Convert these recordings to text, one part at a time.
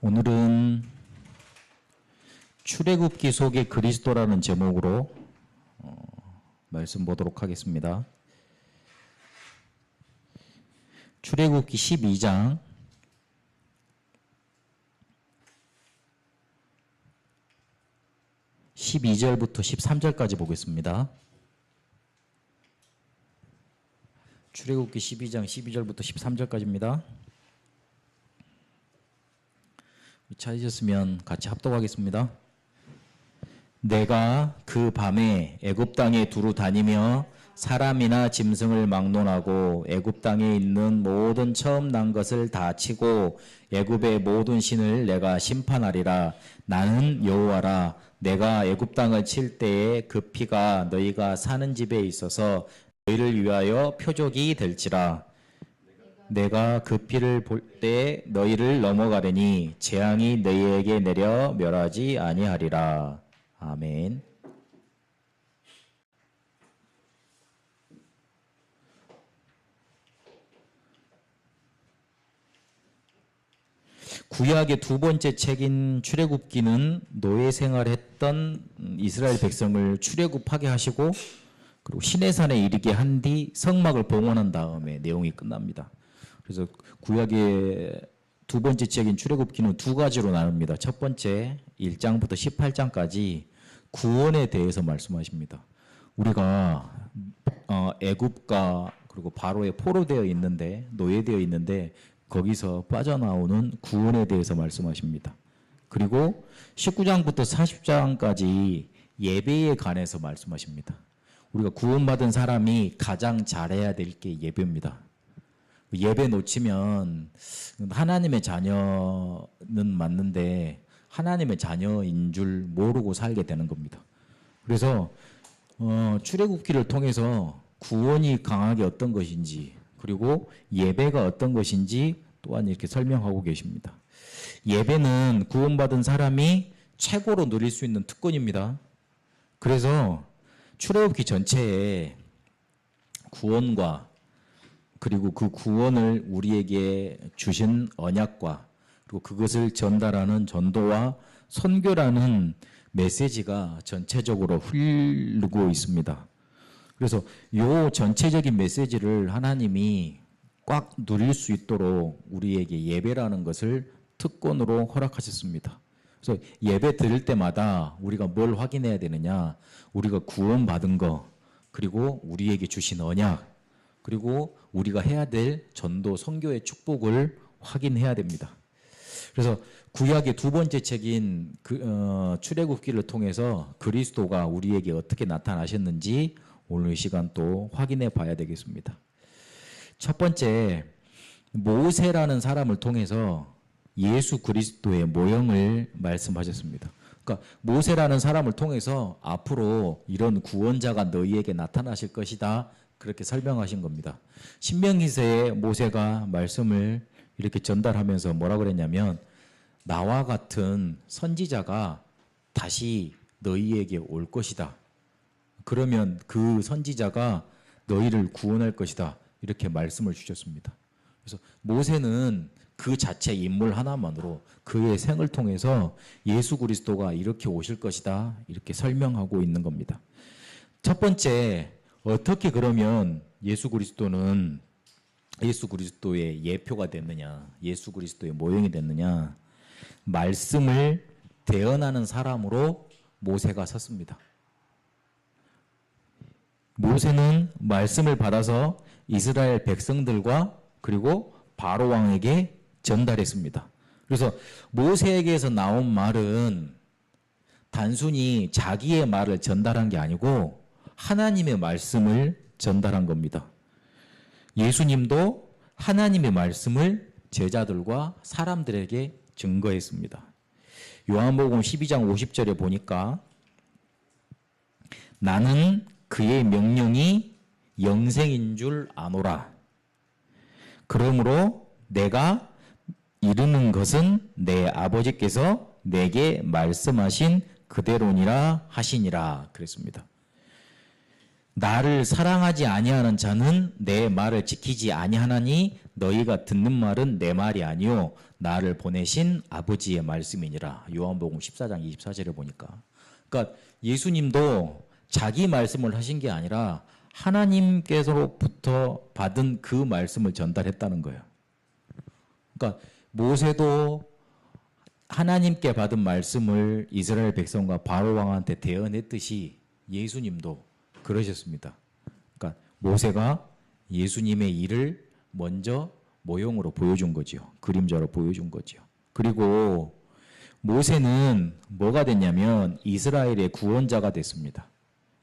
오늘은 출애굽기 속의 그리스도라는 제목으로 말씀 보도록 하겠습니다. 출애굽기 12장 12절부터 13절까지 보겠습니다. 출애굽기 12장 12절부터 13절까지입니다. 찾으셨으면 같이 합독하겠습니다. 내가 그 밤에 애굽 땅에 두루 다니며 사람이나 짐승을 막론하고 애굽 땅에 있는 모든 처음 난 것을 다 치고 애굽의 모든 신을 내가 심판하리라. 나는 여호와라. 내가 애굽 땅을 칠 때에 그 피가 너희가 사는 집에 있어서 너희를 위하여 표적이 될지라. 내가 그 피를 볼 때 너희를 넘어가려니 재앙이 너희에게 내려 멸하지 아니하리라. 아멘. 구약의 두 번째 책인 출애굽기는 노예 생활했던 이스라엘 백성을 출애굽하게 하시고 그리고 시내산에 이르게 한 뒤 성막을 봉헌한 다음에 내용이 끝납니다. 그래서 구약의 두 번째 책인 출애굽기는 두 가지로 나눕니다. 첫 번째 1장부터 18장까지 구원에 대해서 말씀하십니다. 우리가 애굽과 그리고 바로에 포로되어 있는데 노예되어 있는데 거기서 빠져나오는 구원에 대해서 말씀하십니다. 그리고 19장부터 40장까지 예배에 관해서 말씀하십니다. 우리가 구원받은 사람이 가장 잘해야 될 게 예배입니다. 예배 놓치면 하나님의 자녀는 맞는데 하나님의 자녀인 줄 모르고 살게 되는 겁니다. 그래서 출애굽기를 통해서 구원이 강하게 어떤 것인지 그리고 예배가 어떤 것인지 또한 이렇게 설명하고 계십니다. 예배는 구원받은 사람이 최고로 누릴 수 있는 특권입니다. 그래서 출애굽기 전체에 구원과 그리고 그 구원을 우리에게 주신 언약과 그리고 그것을 전달하는 전도와 선교라는 메시지가 전체적으로 흐르고 있습니다. 그래서 이 전체적인 메시지를 하나님이 꽉 누릴 수 있도록 우리에게 예배라는 것을 특권으로 허락하셨습니다. 그래서 예배 드릴 때마다 우리가 뭘 확인해야 되느냐? 우리가 구원받은 거, 그리고 우리에게 주신 언약, 그리고 우리가 해야 될 전도 선교의 축복을 확인해야 됩니다. 그래서 구약의 두 번째 책인 출애굽기를 통해서 그리스도가 우리에게 어떻게 나타나셨는지 오늘 이 시간 또 확인해 봐야 되겠습니다. 첫 번째, 모세라는 사람을 통해서 예수 그리스도의 모형을 말씀하셨습니다. 그러니까 모세라는 사람을 통해서 앞으로 이런 구원자가 너희에게 나타나실 것이다. 그렇게 설명하신 겁니다. 신명기서에 모세가 말씀을 이렇게 전달하면서 뭐라 그랬냐면 나와 같은 선지자가 다시 너희에게 올 것이다. 그러면 그 선지자가 너희를 구원할 것이다. 이렇게 말씀을 주셨습니다. 그래서 모세는 그 자체 인물 하나만으로 그의 생을 통해서 예수 그리스도가 이렇게 오실 것이다. 이렇게 설명하고 있는 겁니다. 첫 번째, 어떻게 그러면 예수 그리스도의 예표가 됐느냐, 예수 그리스도의 모형이 됐느냐, 말씀을 대언하는 사람으로 모세가 섰습니다. 모세는 말씀을 받아서 이스라엘 백성들과 그리고 바로 왕에게 전달했습니다. 그래서 모세에게서 나온 말은 단순히 자기의 말을 전달한 게 아니고 하나님의 말씀을 전달한 겁니다. 예수님도 하나님의 말씀을 제자들과 사람들에게 증거했습니다. 요한복음 12장 50절에 보니까 나는 그의 명령이 영생인 줄 아노라. 그러므로 내가 이르는 것은 내 아버지께서 내게 말씀하신 그대로니라 하시니라 그랬습니다. 나를 사랑하지 아니하는 자는 내 말을 지키지 아니하나니 너희가 듣는 말은 내 말이 아니요 나를 보내신 아버지의 말씀이니라. 요한복음 14장 24절에 보니까. 그러니까 예수님도 자기 말씀을 하신 게 아니라 하나님께서로부터 받은 그 말씀을 전달했다는 거예요. 그러니까 모세도 하나님께 받은 말씀을 이스라엘 백성과 바로 왕한테 대언했듯이 예수님도 그러셨습니다. 그러니까 모세가 예수님의 일을 먼저 모형으로 보여준 거죠. 그림자로 보여준 거죠. 그리고 모세는 뭐가 됐냐면 이스라엘의 구원자가 됐습니다.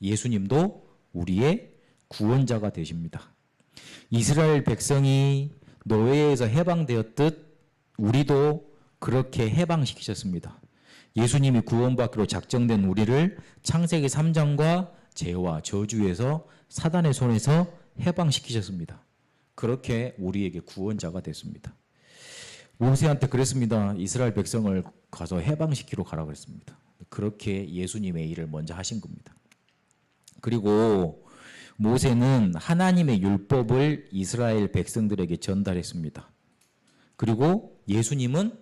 예수님도 우리의 구원자가 되십니다. 이스라엘 백성이 노예에서 해방되었듯 우리도 그렇게 해방시키셨습니다. 예수님이 구원받기로 작정된 우리를 창세기 3장과 죄와 저주에서 사단의 손에서 해방시키셨습니다. 그렇게 우리에게 구원자가 됐습니다. 모세한테 그랬습니다. 이스라엘 백성을 가서 해방시키러 가라 그랬습니다. 그렇게 예수님의 일을 먼저 하신 겁니다. 그리고 모세는 하나님의 율법을 이스라엘 백성들에게 전달했습니다. 그리고 예수님은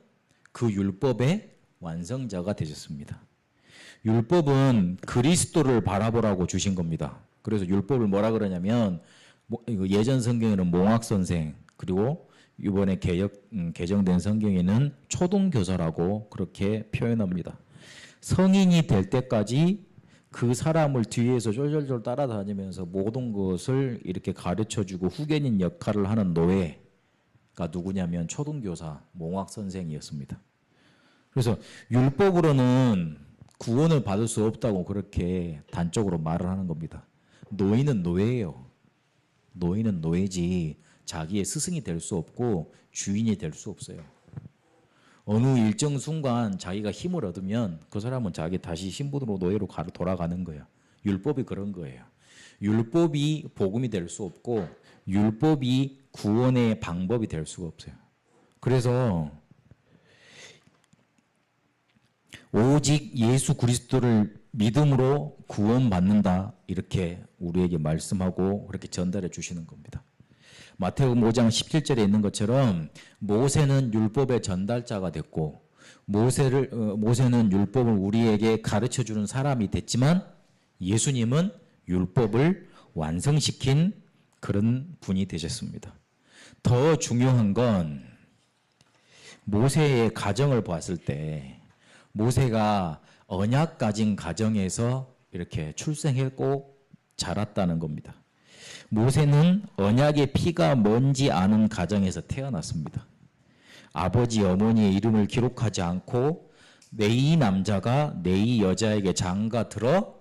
그 율법의 완성자가 되셨습니다. 율법은 그리스도를 바라보라고 주신 겁니다. 그래서 율법을 뭐라 그러냐면 예전 성경에는 몽학선생, 그리고 이번에 개정된 성경에는 초등교사라고 그렇게 표현합니다. 성인이 될 때까지 그 사람을 뒤에서 쫄쫄쫄 따라다니면서 모든 것을 이렇게 가르쳐주고 후견인 역할을 하는 노예가 누구냐면 초등교사, 몽학선생이었습니다. 그래서 율법으로는 구원을 받을 수 없다고 그렇게 단적으로 말을 하는 겁니다. 노인은 노예예요. 노인은 노예지 자기의 스승이 될 수 없고 주인이 될 수 없어요. 어느 일정 순간 자기가 힘을 얻으면 그 사람은 자기 다시 신분으로 노예로 돌아가는 거예요. 율법이 그런 거예요. 율법이 복음이 될 수 없고 율법이 구원의 방법이 될 수가 없어요. 그래서 오직 예수 그리스도를 믿음으로 구원받는다 이렇게 우리에게 말씀하고 그렇게 전달해 주시는 겁니다. 마태복음 5장 17절에 있는 것처럼 모세는 율법의 전달자가 됐고 모세는 율법을 우리에게 가르쳐주는 사람이 됐지만 예수님은 율법을 완성시킨 그런 분이 되셨습니다. 더 중요한 건 모세의 가정을 봤을 때 모세가 언약 가진 가정에서 이렇게 출생했고 자랐다는 겁니다. 모세는 언약의 피가 뭔지 아는 가정에서 태어났습니다. 아버지 어머니의 이름을 기록하지 않고 네이 남자가 네이 여자에게 장가 들어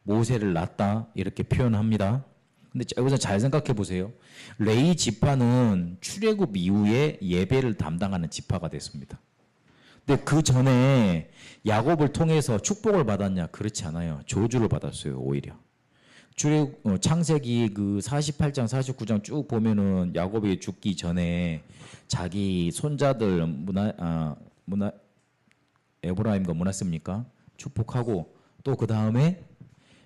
모세를 낳았다 이렇게 표현합니다. 근데 여기서 잘 생각해 보세요. 레위 지파는 출애굽 이후에 예배를 담당하는 지파가 됐습니다. 근데 그 전에 야곱을 통해서 축복을 받았냐? 그렇지 않아요. 저주를 받았어요. 오히려. 창세기 그 48장 49장 쭉 보면은 야곱이 죽기 전에 자기 손자들 에브라임과 므낫세입니까? 축복하고 또 그 다음에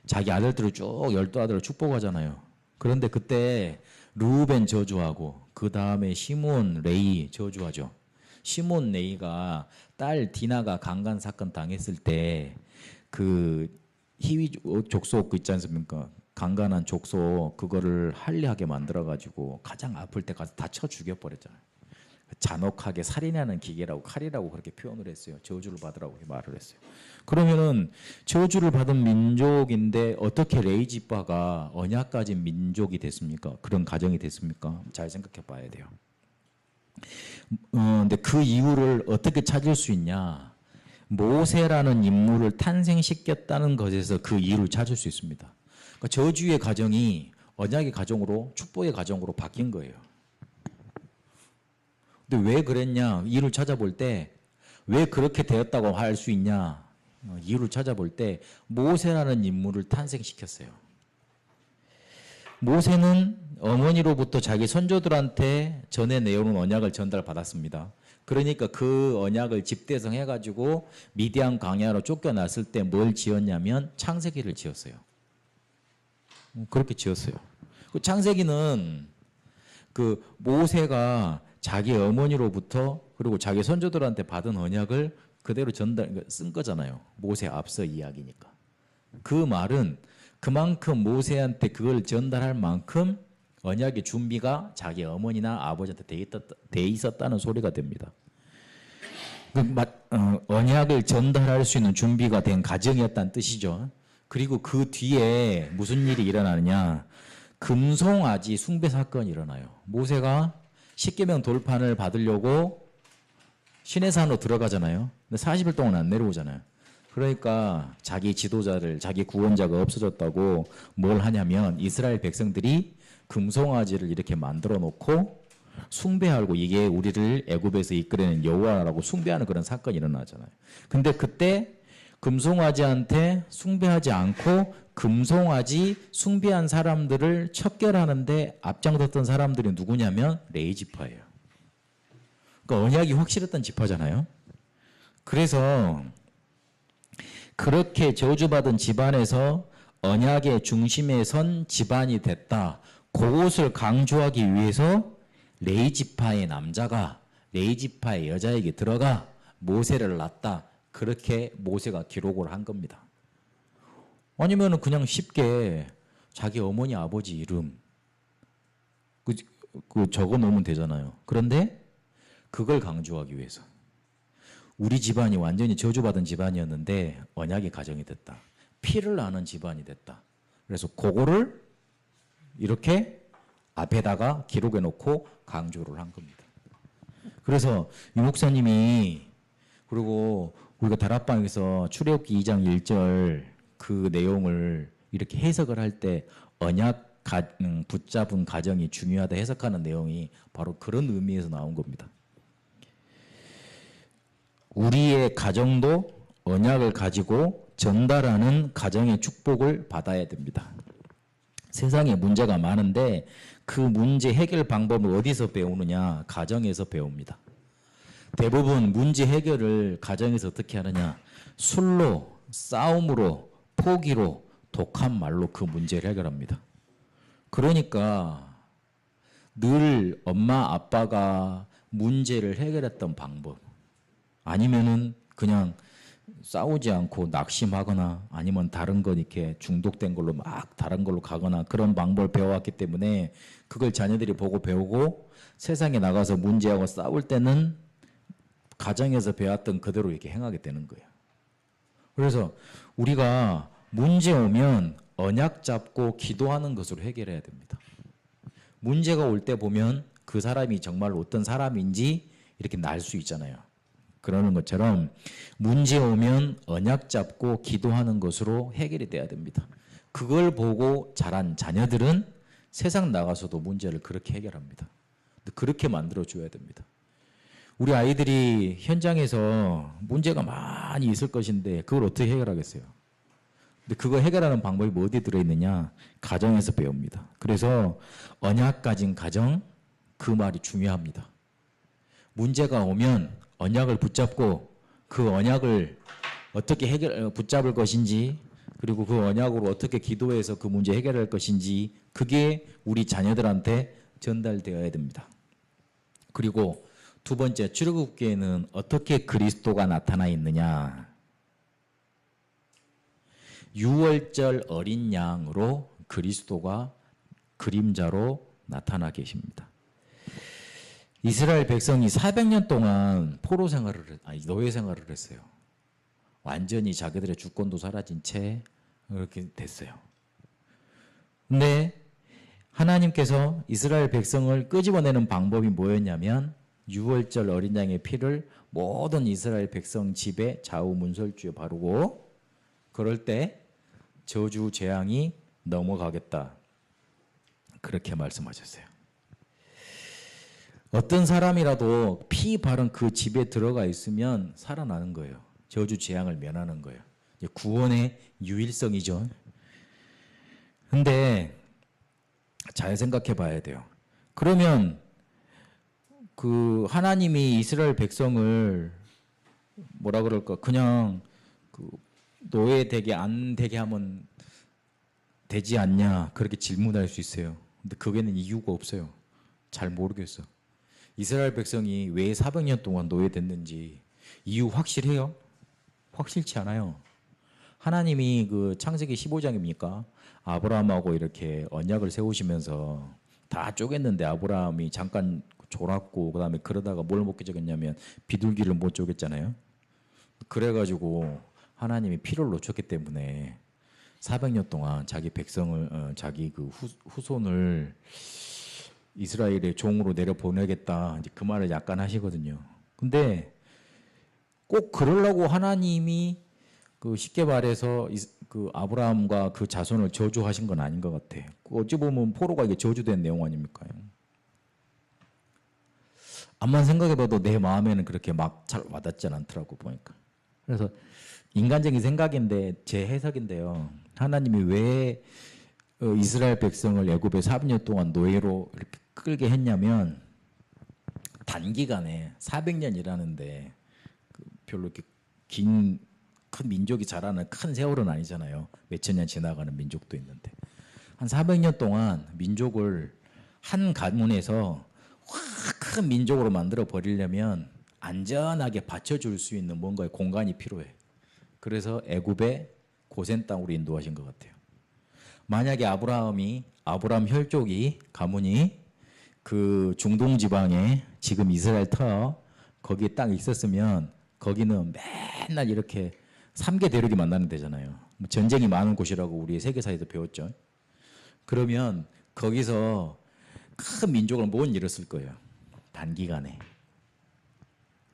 자기 아들들을 쭉 12아들을 축복하잖아요. 그런데 그때 르우벤 저주하고 그 다음에 시몬 레위 저주하죠. 시몬 레위가 딸 디나가 강간 사건 당했을 때 그 희위 족속 그 있지 않습니까? 강간한 족속 그거를 할례하게 만들어가지고 가장 아플 때 가서 다 쳐 죽여버렸잖아요. 잔혹하게 살인하는 기계라고 칼이라고 그렇게 표현을 했어요. 저주를 받으라고 말을 했어요. 그러면은 저주를 받은 민족인데 어떻게 레위 지파가 언약 가진 민족이 됐습니까? 그런 가정이 됐습니까? 잘 생각해 봐야 돼요. 근데 그 이유를 어떻게 찾을 수 있냐? 모세라는 인물을 탄생시켰다는 것에서 그 이유를 찾을 수 있습니다. 그러니까 저주의 가정이 언약의 가정으로 축복의 가정으로 바뀐 거예요. 근데 왜 그랬냐? 이유를 찾아볼 때 왜 그렇게 되었다고 할 수 있냐? 이유를 찾아볼 때 모세라는 인물을 탄생시켰어요. 모세는 어머니로부터 자기 선조들한테 전해 내려온 언약을 전달받았습니다. 그러니까 그 언약을 집대성해가지고 미디안 광야로 쫓겨났을 때 뭘 지었냐면 창세기를 지었어요. 그렇게 지었어요. 그 창세기는 그 모세가 자기 어머니로부터 그리고 자기 선조들한테 받은 언약을 그대로 쓴 거잖아요. 모세 앞서 이야기니까. 그 말은 그만큼 모세한테 그걸 전달할 만큼 언약의 준비가 자기 어머니나 아버지한테 돼 있었다는 소리가 됩니다. 언약을 전달할 수 있는 준비가 된 가정이었다는 뜻이죠. 그리고 그 뒤에 무슨 일이 일어나느냐. 금송아지 숭배 사건이 일어나요. 모세가 십계명 돌판을 받으려고 시내산으로 들어가잖아요. 근데 40일 동안 안 내려오잖아요. 그러니까 자기 지도자를, 자기 구원자가 없어졌다고 뭘 하냐면 이스라엘 백성들이 금송아지를 이렇게 만들어 놓고 숭배하고 이게 우리를 애굽에서 이끌어낸 여호와라고 숭배하는 그런 사건이 일어나잖아요. 근데 그때 금송아지한테 숭배하지 않고 금송아지 숭배한 사람들을 척결하는데 앞장섰던 사람들이 누구냐면 레위 지파예요. 그러니까 언약이 확실했던 지파잖아요. 그래서 그렇게 저주받은 집안에서 언약의 중심에 선 집안이 됐다. 그것을 강조하기 위해서 레위 지파의 남자가 레위 지파의 여자에게 들어가 모세를 낳았다. 그렇게 모세가 기록을 한 겁니다. 아니면 그냥 쉽게 자기 어머니 아버지 이름 적어 놓으면 되잖아요. 그런데 그걸 강조하기 위해서 우리 집안이 완전히 저주받은 집안이었는데 언약의 가정이 됐다. 피를 나는 집안이 됐다. 그래서 그거를 이렇게 앞에다가 기록해 놓고 강조를 한 겁니다. 그래서 유 목사님이 그리고 우리가 다락방에서 출애굽기 2장 1절 그 내용을 이렇게 해석을 할 때 언약 붙잡은 가정이 중요하다 해석하는 내용이 바로 그런 의미에서 나온 겁니다. 우리의 가정도 언약을 가지고 전달하는 가정의 축복을 받아야 됩니다. 세상에 문제가 많은데 그 문제 해결 방법을 어디서 배우느냐? 가정에서 배웁니다. 대부분 문제 해결을 가정에서 어떻게 하느냐? 술로, 싸움으로, 포기로, 독한 말로 그 문제를 해결합니다. 그러니까 늘 엄마, 아빠가 문제를 해결했던 방법 아니면은 그냥 싸우지 않고 낙심하거나 아니면 다른 것 이렇게 중독된 걸로 막 다른 걸로 가거나 그런 방법을 배워왔기 때문에 그걸 자녀들이 보고 배우고 세상에 나가서 문제하고 싸울 때는 가정에서 배웠던 그대로 이렇게 행하게 되는 거예요. 그래서 우리가 문제 오면 언약 잡고 기도하는 것으로 해결해야 됩니다. 문제가 올 때 보면 그 사람이 정말 어떤 사람인지 이렇게 날 수 있잖아요. 그러는 것처럼 문제 오면 언약 잡고 기도하는 것으로 해결이 돼야 됩니다. 그걸 보고 자란 자녀들은 세상 나가서도 문제를 그렇게 해결합니다. 그렇게 만들어줘야 됩니다. 우리 아이들이 현장에서 문제가 많이 있을 것인데 그걸 어떻게 해결하겠어요? 근데 그거 해결하는 방법이 뭐 어디에 들어있느냐? 가정에서 배웁니다. 그래서 언약 가진 가정, 그 말이 중요합니다. 문제가 오면 언약을 붙잡고 그 언약을 어떻게 붙잡을 것인지 그리고 그 언약으로 어떻게 기도해서 그 문제 해결할 것인지 그게 우리 자녀들한테 전달되어야 됩니다. 그리고 두 번째, 출애굽기에는 어떻게 그리스도가 나타나 있느냐? 유월절 어린 양으로 그리스도가 그림자로 나타나 계십니다. 이스라엘 백성이 400년 동안 노예 생활을 했어요. 완전히 자기들의 주권도 사라진 채 그렇게 됐어요. 근데 하나님께서 이스라엘 백성을 끄집어내는 방법이 뭐였냐면 유월절 어린 양의 피를 모든 이스라엘 백성 집에 좌우 문설주에 바르고 그럴 때 저주 재앙이 넘어가겠다. 그렇게 말씀하셨어요. 어떤 사람이라도 피 바른 그 집에 들어가 있으면 살아나는 거예요. 저주 재앙을 면하는 거예요. 구원의 유일성이죠. 근데 잘 생각해 봐야 돼요. 그러면 그 하나님이 이스라엘 백성을 뭐라 그럴까? 그냥 그 노예 되게 안 되게 하면 되지 않냐? 그렇게 질문할 수 있어요. 근데 그게는 이유가 없어요. 잘 모르겠어. 이스라엘 백성이 왜 400년 동안 노예됐는지 이유 확실해요? 확실치 않아요. 하나님이 그 창세기 15장입니까? 아브라함하고 이렇게 언약을 세우시면서 다 쪼갰는데 아브라함이 잠깐 졸았고 그다음에 그러다가 뭘 못 깨졌냐면 비둘기를 못 쪼갰잖아요. 그래가지고 하나님이 피를 놓쳤기 때문에 400년 동안 자기 백성을 자기 그 후손을 이스라엘의 종으로 내려 보내겠다 이제 그 말을 약간 하시거든요. 근데 꼭 그러려고 하나님이 그 쉽게 말해서 그 아브라함과 그 자손을 저주하신 건 아닌 것 같아. 어찌 보면 포로가 이게 저주된 내용 아닙니까? 암만 생각해봐도 내 마음에는 그렇게 막 잘 와닿지 않더라고 보니까. 그래서 인간적인 생각인데 제 해석인데요. 하나님이 왜 이스라엘 백성을 애굽에 400년 동안 노예로 이렇게 끌게 했냐면 단기간에 400년이라는데 별로 이렇게 긴 큰 민족이 자라는 큰 세월은 아니잖아요. 몇천 년 지나가는 민족도 있는데 한 400년 동안 민족을 한 가문에서 확 큰 민족으로 만들어 버리려면 안전하게 받쳐줄 수 있는 뭔가의 공간이 필요해. 그래서 애굽의 고센 땅으로 인도하신 것 같아요. 만약에 아브라함 혈족이 가문이 그 중동 지방에 지금 이스라엘 거기에 딱 있었으면 거기는 맨날 이렇게 3개 대륙이 만나는 데잖아요. 전쟁이 많은 곳이라고 우리 세계사에서 배웠죠. 그러면 거기서 큰 민족을 못 잃었을 거예요. 단기간에.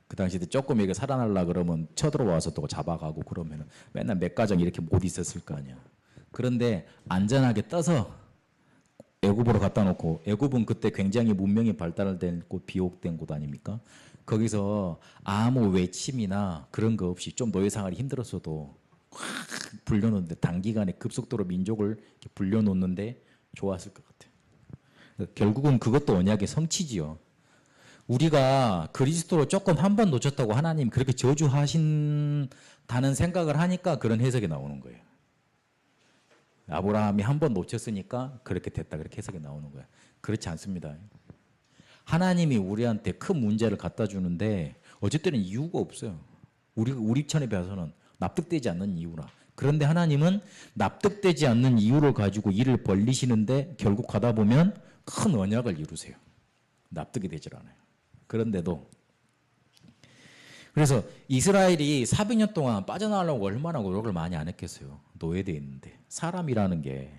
그 당시에 조금 이게 살아날라 그러면 쳐들어와서 또 잡아가고 그러면 맨날 몇 가정 이렇게 못 있었을 거 아니야. 그런데 안전하게 떠서 애굽으로 갖다 놓고 애굽은 그때 굉장히 문명이 발달된 곳 비옥된 곳 아닙니까? 거기서 아무 외침이나 그런 거 없이 좀 노예 생활이 힘들었어도 확 불려놓는데 단기간에 급속도로 민족을 이렇게 불려놓는데 좋았을 것 같아요. 결국은 그것도 언약의 성취지요. 우리가 그리스도로 조금 한 번 놓쳤다고 하나님 그렇게 저주하신다는 생각을 하니까 그런 해석이 나오는 거예요. 아브라함이 한 번 놓쳤으니까 그렇게 됐다 그렇게 해석이 나오는 거예요. 그렇지 않습니다. 하나님이 우리한테 큰 문제를 갖다 주는데 어쩔 때는 이유가 없어요. 우리 편에 비해서는 납득되지 않는 이유라. 그런데 하나님은 납득되지 않는 이유를 가지고 일을 벌리시는데 결국 가다 보면 큰 언약을 이루세요. 납득이 되질 않아요. 그런데도 그래서 이스라엘이 400년 동안 빠져나가려고 얼마나 노력을 많이 안 했겠어요. 노예되어 있는데 사람이라는 게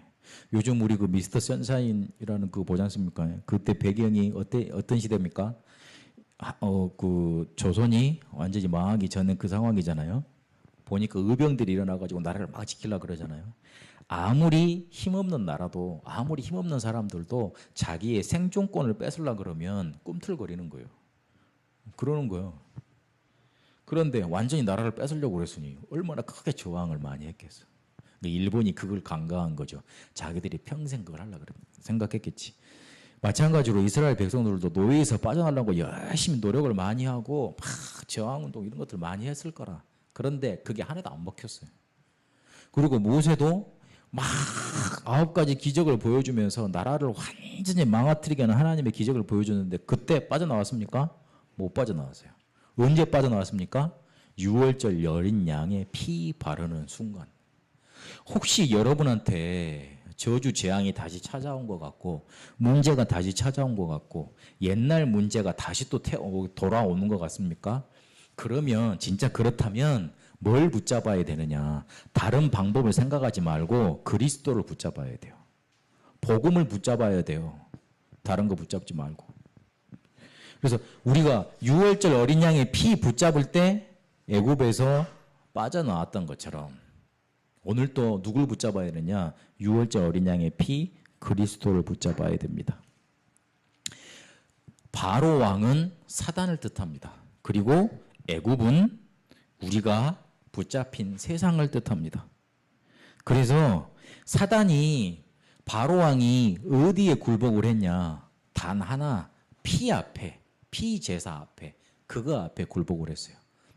요즘 우리 그 미스터 선샤인이라는 그거 보지 않습니까? 그때 배경이 어떤 시대입니까? 그 조선이 완전히 망하기 전에 그 상황이잖아요. 보니까 의병들이 일어나가지고 나라를 막 지키려고 그러잖아요. 아무리 힘없는 나라도 아무리 힘없는 사람들도 자기의 생존권을 뺏으려고 그러면 꿈틀거리는 거예요. 그러는 거예요. 그런데 완전히 나라를 뺏으려고 그랬으니 얼마나 크게 저항을 많이 했겠어. 일본이 그걸 강가한 거죠. 자기들이 평생 그걸 하려고 생각했겠지. 마찬가지로 이스라엘 백성들도 노예에서 빠져나가려고 열심히 노력을 많이 하고 막 저항운동 이런 것들 많이 했을 거라. 그런데 그게 하나도 안 먹혔어요. 그리고 모세도 막 9가지 기적을 보여주면서 나라를 완전히 망가뜨리게 하는 하나님의 기적을 보여줬는데 그때 빠져나왔습니까? 못 빠져나왔어요. 언제 빠져나왔습니까? 유월절 여린 양의 피 바르는 순간. 혹시 여러분한테 저주 재앙이 다시 찾아온 것 같고 문제가 다시 찾아온 것 같고 옛날 문제가 다시 또 돌아오는 것 같습니까? 그러면 진짜 그렇다면 뭘 붙잡아야 되느냐? 다른 방법을 생각하지 말고 그리스도를 붙잡아야 돼요. 복음을 붙잡아야 돼요. 다른 거 붙잡지 말고. 그래서 우리가 유월절 어린 양의 피 붙잡을 때 애굽에서 빠져나왔던 것처럼 오늘 또 누굴 붙잡아야 되느냐? 유월절 어린 양의 피 그리스도를 붙잡아야 됩니다. 바로 왕은 사단을 뜻합니다. 그리고 애굽은 우리가 붙잡힌 세상을 뜻합니다. 그래서 사단이 바로 왕이 어디에 굴복을 했냐? 단 하나 피 앞에 피 제사 앞에 그거 앞에 굴복을 했어요.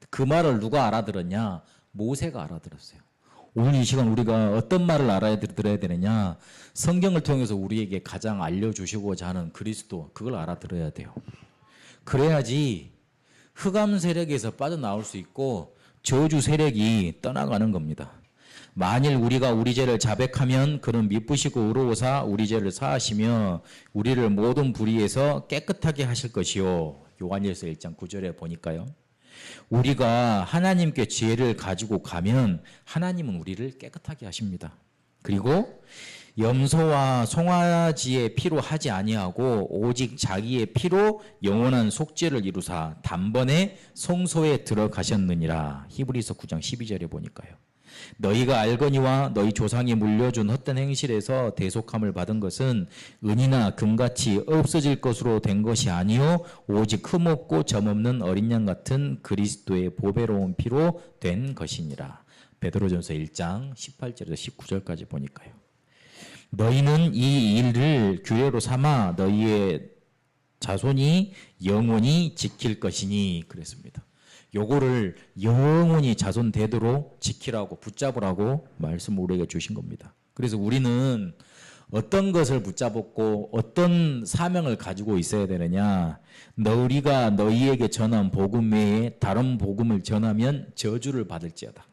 그 말을 누가 알아들었냐? 모세가 알아들었어요. 오늘 이 시간 우리가 어떤 말을 알아야 들어야 되느냐? 성경을 통해서 우리에게 가장 알려주시고자 하는 그리스도, 그걸 알아들어야 돼요. 그래야지 흑암 세력에서 빠져나올 수 있고 저주 세력이 떠나가는 겁니다. 만일 우리가 우리 죄를 자백하면 그는 미쁘시고 의로우사 우리 죄를 사하시며 우리를 모든 불의에서 깨끗하게 하실 것이요. 요한일서 1장 9절에 보니까요. 우리가 하나님께 죄를 가지고 가면 하나님은 우리를 깨끗하게 하십니다. 그리고 염소와 송아지의 피로 하지 아니하고 오직 자기의 피로 영원한 속죄를 이루사 단번에 성소에 들어가셨느니라. 히브리서 9장 12절에 보니까요. 너희가 알거니와 너희 조상이 물려준 헛된 행실에서 대속함을 받은 것은 은이나 금같이 없어질 것으로 된 것이 아니요 오직 흠없고 점없는 어린 양 같은 그리스도의 보배로운 피로 된 것이니라. 베드로전서 1장 18절에서 19절까지 보니까요. 너희는 이 일을 규례로 삼아 너희의 자손이 영원히 지킬 것이니 그랬습니다. 요거를 영원히 자손 되도록 지키라고 붙잡으라고 말씀을 우리에게 주신 겁니다. 그래서 우리는 어떤 것을 붙잡고 어떤 사명을 가지고 있어야 되느냐? 우리가 너희에게 전한 복음 외에 다른 복음을 전하면 저주를 받을지어다.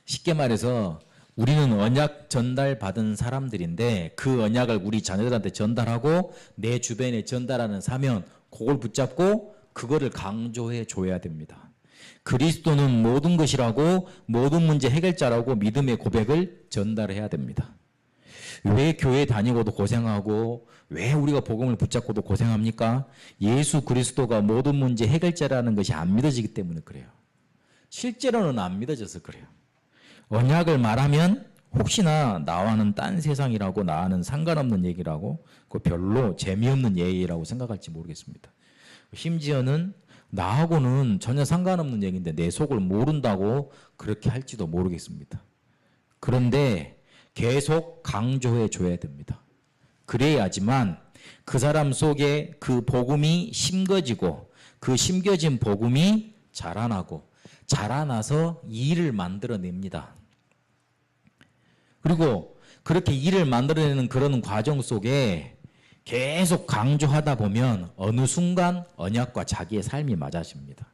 쉽게 말해서 우리는 언약 전달받은 사람들인데 그 언약을 우리 자녀들한테 전달하고 내 주변에 전달하는 사명, 그걸 붙잡고 그거를 강조해 줘야 됩니다. 그리스도는 모든 것이라고 모든 문제 해결자라고 믿음의 고백을 전달해야 됩니다. 왜 교회 다니고도 고생하고 왜 우리가 복음을 붙잡고도 고생합니까? 예수 그리스도가 모든 문제 해결자라는 것이 안 믿어지기 때문에 그래요. 실제로는 안 믿어져서 그래요. 언약을 말하면 혹시나 나와는 딴 세상이라고 나와는 상관없는 얘기라고 그 별로 재미없는 얘기라고 생각할지 모르겠습니다. 심지어는 나하고는 전혀 상관없는 얘기인데 내 속을 모른다고 그렇게 할지도 모르겠습니다. 그런데 계속 강조해 줘야 됩니다. 그래야지만 그 사람 속에 그 복음이 심겨지고 그 심겨진 복음이 자라나고 자라나서 일을 만들어냅니다. 그리고 그렇게 일을 만들어내는 그런 과정 속에 계속 강조하다 보면 어느 순간 언약과 자기의 삶이 맞아집니다.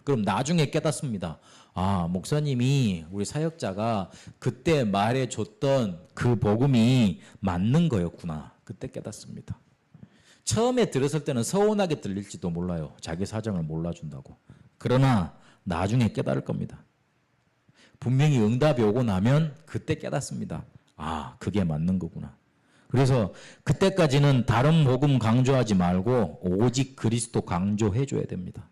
그럼 나중에 깨닫습니다. 아, 목사님이 우리 사역자가 그때 말해줬던 그 복음이 맞는 거였구나. 그때 깨닫습니다. 처음에 들었을 때는 서운하게 들릴지도 몰라요. 자기 사정을 몰라준다고. 그러나 나중에 깨달을 겁니다. 분명히 응답이 오고 나면 그때 깨닫습니다. 아, 그게 맞는 거구나. 그래서 그때까지는 다른 복음 강조하지 말고 오직 그리스도 강조해줘야 됩니다.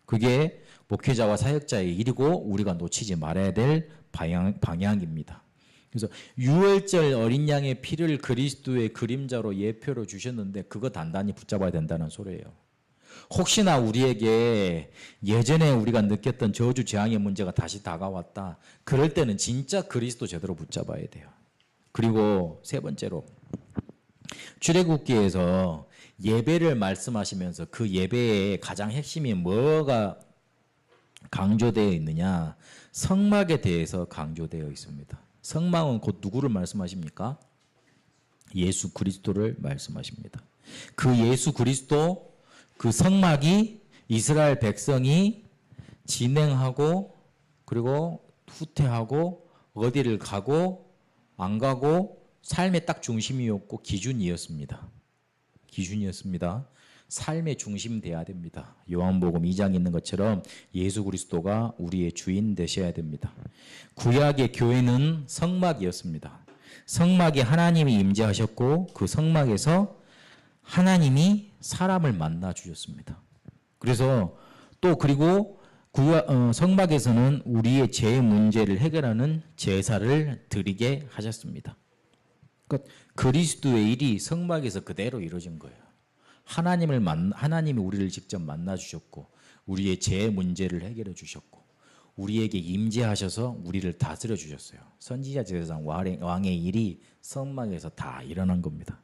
그게 목회자와 사역자의 일이고 우리가 놓치지 말아야 될 방향입니다. 그래서 유월절 어린 양의 피를 그리스도의 그림자로 예표로 주셨는데 그거 단단히 붙잡아야 된다는 소리예요. 혹시나 우리에게 예전에 우리가 느꼈던 저주 재앙의 문제가 다시 다가왔다. 그럴 때는 진짜 그리스도 제대로 붙잡아야 돼요. 그리고 세 번째로 출애굽기에서 예배를 말씀하시면서 그 예배의 가장 핵심이 뭐가 강조되어 있느냐? 성막에 대해서 강조되어 있습니다. 성막은 곧 누구를 말씀하십니까? 예수 그리스도를 말씀하십니다. 그 예수 그리스도 그 성막이 이스라엘 백성이 진행하고 그리고 후퇴하고 어디를 가고 안 가고 삶의 딱 중심이었고 기준이었습니다. 기준이었습니다. 삶의 중심 돼야 됩니다. 요한복음 2장에 있는 것처럼 예수 그리스도가 우리의 주인 되셔야 됩니다. 구약의 교회는 성막이었습니다. 성막에 하나님이 임재하셨고 그 성막에서 하나님이 사람을 만나 주셨습니다. 그래서 또 그리고 성막에서는 우리의 죄 문제를 해결하는 제사를 드리게 하셨습니다. 그러니까 그리스도의 일이 성막에서 그대로 이루어진 거예요. 하나님이 우리를 직접 만나 주셨고 우리의 죄 문제를 해결해 주셨고 우리에게 임재하셔서 우리를 다스려 주셨어요. 선지자 제사장 왕의 일이 성막에서 다 일어난 겁니다.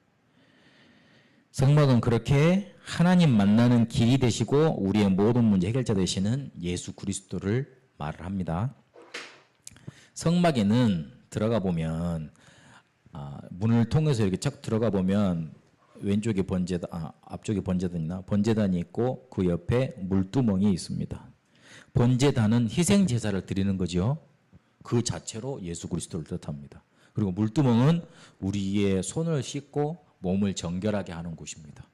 성막은 그렇게 하나님 만나는 길이 되시고 우리의 모든 문제 해결자 되시는 예수 그리스도를 말을 합니다. 성막에는 들어가 보면 문을 통해서 이렇게 쫙 들어가 보면 왼쪽에 번제단, 앞쪽에 번제단이 있고 그 옆에 물두멍이 있습니다. 번제단은 희생 제사를 드리는 거죠. 그 자체로 예수 그리스도를 뜻합니다. 그리고 물두멍은 우리의 손을 씻고 몸을 정결하게 하는 곳입니다.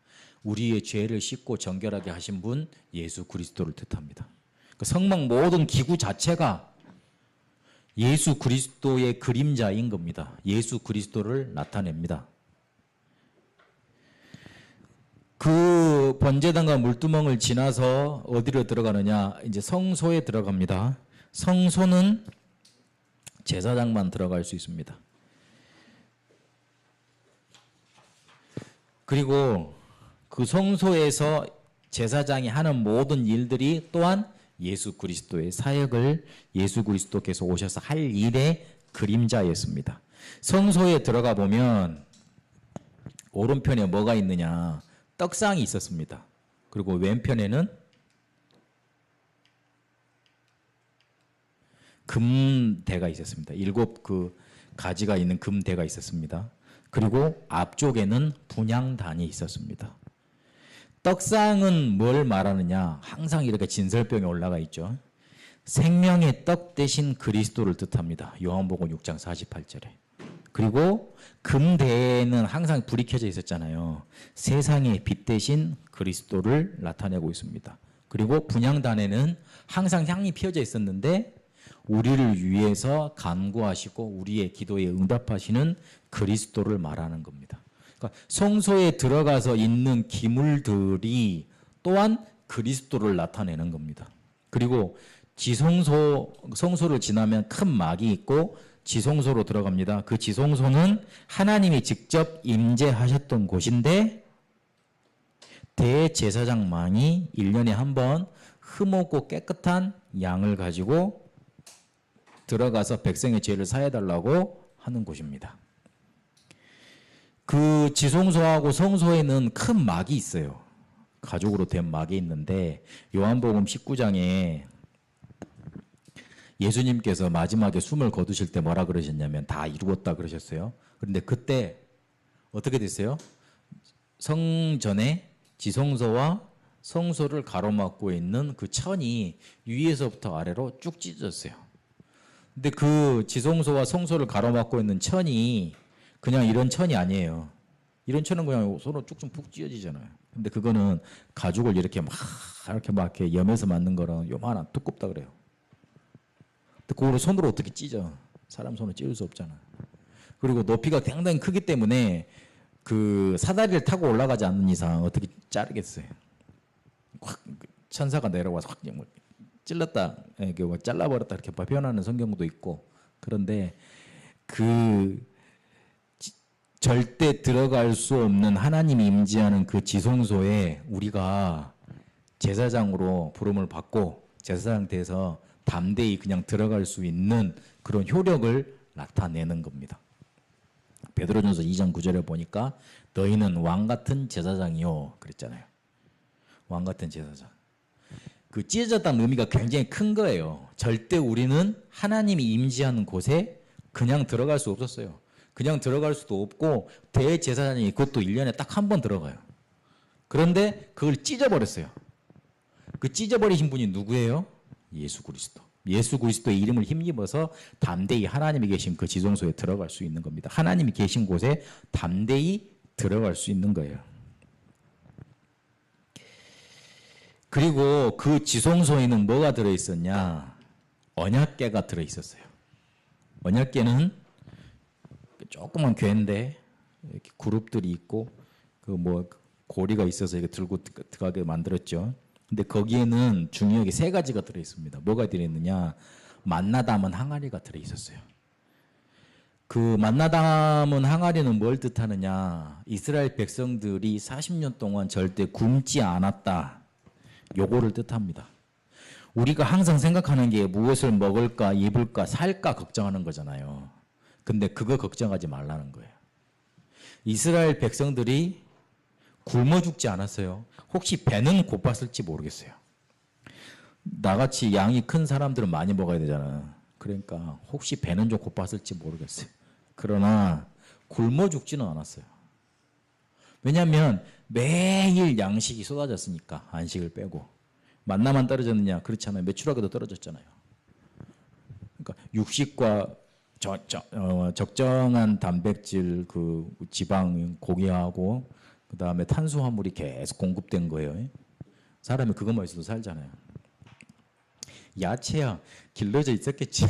우리의 죄를 씻고 정결하게 하신 분 예수 그리스도를 뜻합니다. 그 성막 모든 기구 자체가 예수 그리스도의 그림자인 겁니다. 예수 그리스도를 나타냅니다. 그 번제단과 물두멍을 지나서 어디로 들어가느냐? 이제 성소에 들어갑니다. 성소는 제사장만 들어갈 수 있습니다. 그리고 그 성소에서 제사장이 하는 모든 일들이 또한 예수 그리스도의 사역을 예수 그리스도께서 오셔서 할 일의 그림자였습니다. 성소에 들어가 보면 오른편에 뭐가 있느냐? 떡상이 있었습니다. 그리고 왼편에는 금대가 있었습니다. 7 가지가 있는 금대가 있었습니다. 그리고 앞쪽에는 분향단이 있었습니다. 떡상은 뭘 말하느냐? 항상 이렇게 진설병에 올라가 있죠. 생명의 떡 대신 그리스도를 뜻합니다. 요한복음 6장 48절에. 그리고 금대에는 항상 불이 켜져 있었잖아요. 세상의 빛 대신 그리스도를 나타내고 있습니다. 그리고 분향단에는 항상 향이 피어져 있었는데 우리를 위해서 간구하시고 우리의 기도에 응답하시는 그리스도를 말하는 겁니다. 그러니까 성소에 들어가서 있는 기물들이 또한 그리스도를 나타내는 겁니다. 그리고 성소를 지나면 큰 막이 있고 지성소로 들어갑니다. 그 지성소는 하나님이 직접 임재하셨던 곳인데 대제사장만이 1년에 한 번 흠없고 깨끗한 양을 가지고 들어가서 백성의 죄를 사해달라고 하는 곳입니다. 그 지성소하고 성소에는 큰 막이 있어요. 가죽으로 된 막이 있는데 요한복음 19장에 예수님께서 마지막에 숨을 거두실 때 뭐라 그러셨냐면 다 이루었다 그러셨어요. 그런데 그때 어떻게 됐어요? 성전에 지성소와 성소를 가로막고 있는 그 천이 위에서부터 아래로 쭉 찢어졌어요. 근데 그 지성소와 성소를 가로막고 있는 천이 그냥 이런 천이 아니에요. 이런 천은 그냥 서로 쭉쭉 푹 찢어지잖아요. 근데 그거는 가죽을 이렇게 이렇게 염해서 만든 거랑 요만한 두껍다 그래요. 근데 그거를 손으로 어떻게 찢어? 사람 손으로 찢을 수 없잖아. 그리고 높이가 상당히 크기 때문에 그 사다리를 타고 올라가지 않는 이상 어떻게 자르겠어요? 확 천사가 내려와서 확 찔렀다, 잘라버렸다 이렇게 표현하는 성경도 있고. 그런데 그 절대 들어갈 수 없는 하나님이 임재하는 그 지성소에 우리가 제사장으로 부름을 받고 제사장 돼서 담대히 그냥 들어갈 수 있는 그런 효력을 나타내는 겁니다. 베드로전서 2장 9절에 보니까 너희는 왕같은 제사장이요 그랬잖아요. 왕같은 제사장. 그 찢어졌다는 의미가 굉장히 큰 거예요. 절대 우리는 하나님이 임재하는 곳에 그냥 들어갈 수 없었어요. 그냥 들어갈 수도 없고 대제사장이 그것도 1년에 딱 한 번 들어가요. 그런데 그걸 찢어버렸어요. 그 찢어버리신 분이 누구예요? 예수 그리스도. 예수 그리스도의 이름을 힘입어서 담대히 하나님이 계신 그 지성소에 들어갈 수 있는 겁니다. 하나님이 계신 곳에 담대히 들어갈 수 있는 거예요. 그리고 그 지성소에는 뭐가 들어있었냐? 언약궤가 들어있었어요. 언약궤는 조그만 궤인데 이렇게 그룹들이 있고 그 고리가 있어서 이렇게 들고 들어가게 만들었죠. 근데 거기에는 중요하게 3가지가 들어있습니다. 뭐가 들어있느냐? 만나 담은 항아리가 들어있었어요. 그 만나 담은 항아리는 뭘 뜻하느냐? 이스라엘 백성들이 40년 동안 절대 굶지 않았다. 요거를 뜻합니다. 우리가 항상 생각하는 게 무엇을 먹을까, 입을까, 살까 걱정하는 거잖아요. 근데 그거 걱정하지 말라는 거예요. 이스라엘 백성들이 굶어 죽지 않았어요. 혹시 배는 고팠을지 모르겠어요. 나같이 양이 큰 사람들은 많이 먹어야 되잖아. 그러니까 혹시 배는 좀 고팠을지 모르겠어요. 그러나 굶어 죽지는 않았어요. 왜냐하면 매일 양식이 쏟아졌으니까, 안식을 빼고. 만나만 떨어졌느냐? 그렇지 않아요. 매출하게도 떨어졌잖아요. 그러니까 육식과 적정한 단백질, 그 지방, 고기하고 그 다음에 탄수화물이 계속 공급된 거예요. 사람이 그것만 있어도 살잖아요. 야채야 길러져 있었겠지.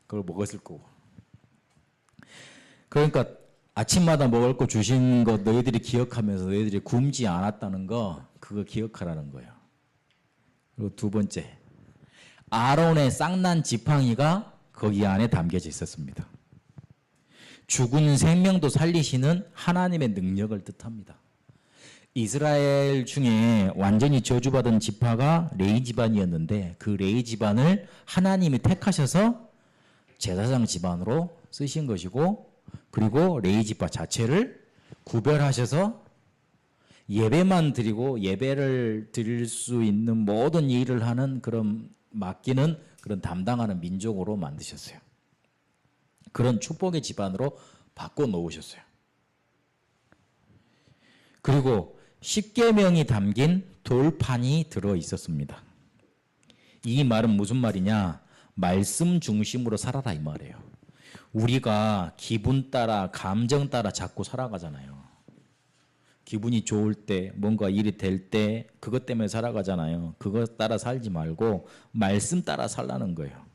그걸 먹었을 거고. 그러니까 아침마다 먹을 거 주신 거 너희들이 기억하면서 너희들이 굶지 않았다는 거, 그거 기억하라는 거예요. 그리고 두 번째, 아론의 쌍난 지팡이가 거기 안에 담겨져 있었습니다. 죽은 생명도 살리시는 하나님의 능력을 뜻합니다. 이스라엘 중에 완전히 저주받은 지파가 레위 집안이었는데, 그 레위 집안을 하나님이 택하셔서 제사장 집안으로 쓰신 것이고, 그리고 레위 지파 자체를 구별하셔서 예배만 드리고 예배를 드릴 수 있는 모든 일을 하는, 그런 맡기는, 그런 담당하는 민족으로 만드셨어요. 그런 축복의 집안으로 바꿔 놓으셨어요. 그리고 십계명이 담긴 돌판이 들어 있었습니다. 이 말은 무슨 말이냐? 말씀 중심으로 살아라 이 말이에요. 우리가 기분 따라, 감정 따라 자꾸 살아가잖아요. 기분이 좋을 때, 뭔가 일이 될 때 그것 때문에 살아가잖아요. 그것 따라 살지 말고 말씀 따라 살라는 거예요.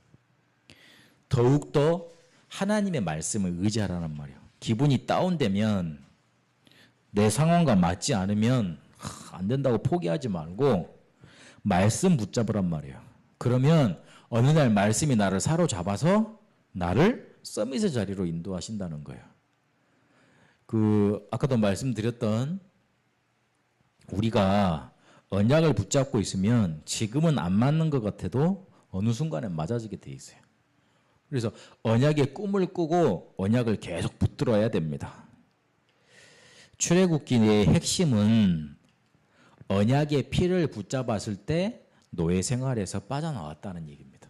더욱더 하나님의 말씀을 의지하라는 말이에요. 기분이 다운되면, 내 상황과 맞지 않으면 안 된다고 포기하지 말고 말씀 붙잡으란 말이에요. 그러면 어느 날 말씀이 나를 사로잡아서 나를 서밋의 자리로 인도하신다는 거예요. 아까도 말씀드렸던, 우리가 언약을 붙잡고 있으면 지금은 안 맞는 것 같아도 어느 순간에 맞아지게 돼 있어요. 그래서 언약의 꿈을 꾸고 언약을 계속 붙들어야 됩니다. 출애굽기의 핵심은 언약의 피를 붙잡았을 때 노예 생활에서 빠져나왔다는 얘기입니다.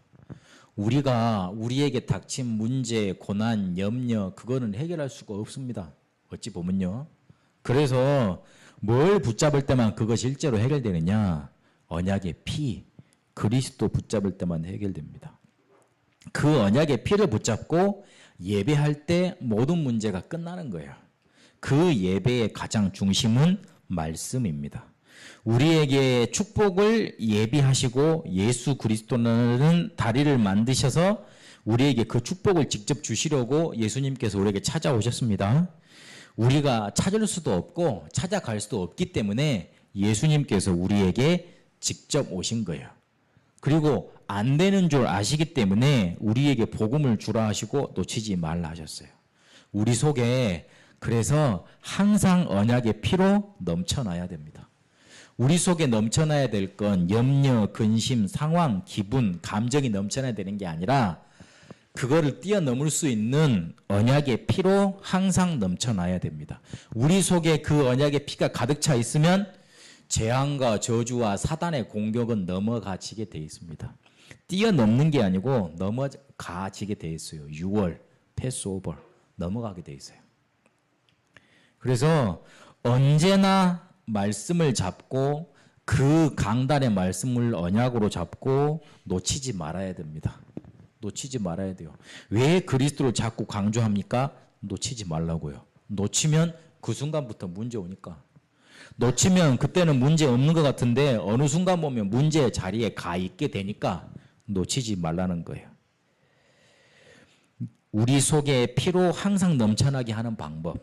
우리가 우리에게 닥친 문제, 고난, 염려, 그거는 해결할 수가 없습니다. 어찌 보면요. 그래서 뭘 붙잡을 때만 그거 실제로 해결되느냐? 언약의 피, 그리스도 붙잡을 때만 해결됩니다. 그 언약의 피를 붙잡고 예배할 때 모든 문제가 끝나는 거예요. 그 예배의 가장 중심은 말씀입니다. 우리에게 축복을 예비하시고 예수 그리스도는 다리를 만드셔서 우리에게 그 축복을 직접 주시려고 예수님께서 우리에게 찾아오셨습니다. 우리가 찾을 수도 없고 찾아갈 수도 없기 때문에 예수님께서 우리에게 직접 오신 거예요. 그리고 안 되는 줄 아시기 때문에 우리에게 복음을 주라 하시고 놓치지 말라 하셨어요. 우리 속에 그래서 항상 언약의 피로 넘쳐나야 됩니다. 우리 속에 넘쳐나야 될 건 염려, 근심, 상황, 기분, 감정이 넘쳐나야 되는 게 아니라 그거를 뛰어넘을 수 있는 언약의 피로 항상 넘쳐나야 됩니다. 우리 속에 그 언약의 피가 가득 차 있으면 재앙과 저주와 사단의 공격은 넘어가지게 돼 있습니다. 뛰어넘는 게 아니고 넘어가지게 돼 있어요. 6월, 패스오버, 넘어가게 돼 있어요. 그래서 언제나 말씀을 잡고 그 강단의 말씀을 언약으로 잡고 놓치지 말아야 됩니다. 놓치지 말아야 돼요. 왜 그리스도를 자꾸 강조합니까? 놓치지 말라고요. 놓치면 그 순간부터 문제 오니까. 놓치면 그때는 문제 없는 것 같은데 어느 순간 보면 문제의 자리에 가 있게 되니까 놓치지 말라는 거예요. 우리 속에 피로 항상 넘쳐나게 하는 방법,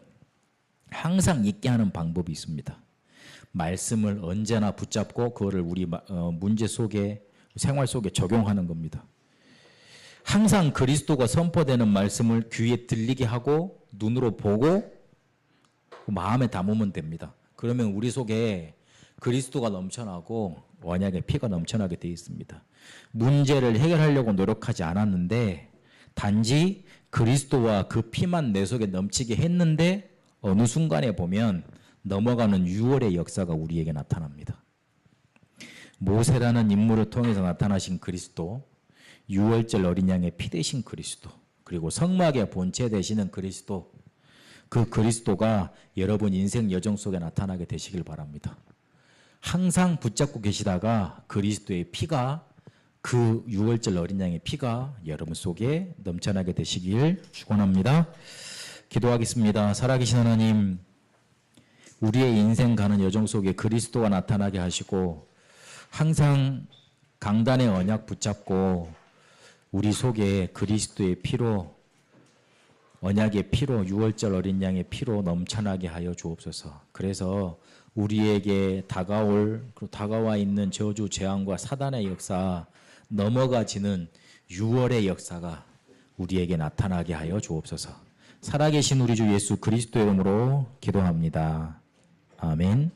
항상 있게 하는 방법이 있습니다. 말씀을 언제나 붙잡고 그거를 우리 문제 속에, 생활 속에 적용하는 겁니다. 항상 그리스도가 선포되는 말씀을 귀에 들리게 하고 눈으로 보고 마음에 담으면 됩니다. 그러면 우리 속에 그리스도가 넘쳐나고 언약의 피가 넘쳐나게 되어 있습니다. 문제를 해결하려고 노력하지 않았는데 단지 그리스도와 그 피만 내 속에 넘치게 했는데 어느 순간에 보면 넘어가는 6월의 역사가 우리에게 나타납니다. 모세라는 인물을 통해서 나타나신 그리스도, 유월절 어린 양의 피 대신 그리스도, 그리고 성막의 본체 되시는 그리스도, 그 그리스도가 여러분 인생 여정 속에 나타나게 되시길 바랍니다. 항상 붙잡고 계시다가 그리스도의 피가, 그 유월절 어린 양의 피가 여러분 속에 넘쳐나게 되시길 축원합니다. 기도하겠습니다. 살아계신 하나님, 우리의 인생 가는 여정 속에 그리스도가 나타나게 하시고 항상 강단의 언약 붙잡고 우리 속에 그리스도의 피로, 언약의 피로, 유월절 어린 양의 피로 넘쳐나게 하여 주옵소서. 그래서 우리에게 다가와 있는 저주, 재앙과 사단의 역사, 넘어가지는 유월의 역사가 우리에게 나타나게 하여 주옵소서. 살아계신 우리 주 예수 그리스도의 이름으로 기도합니다. 아멘.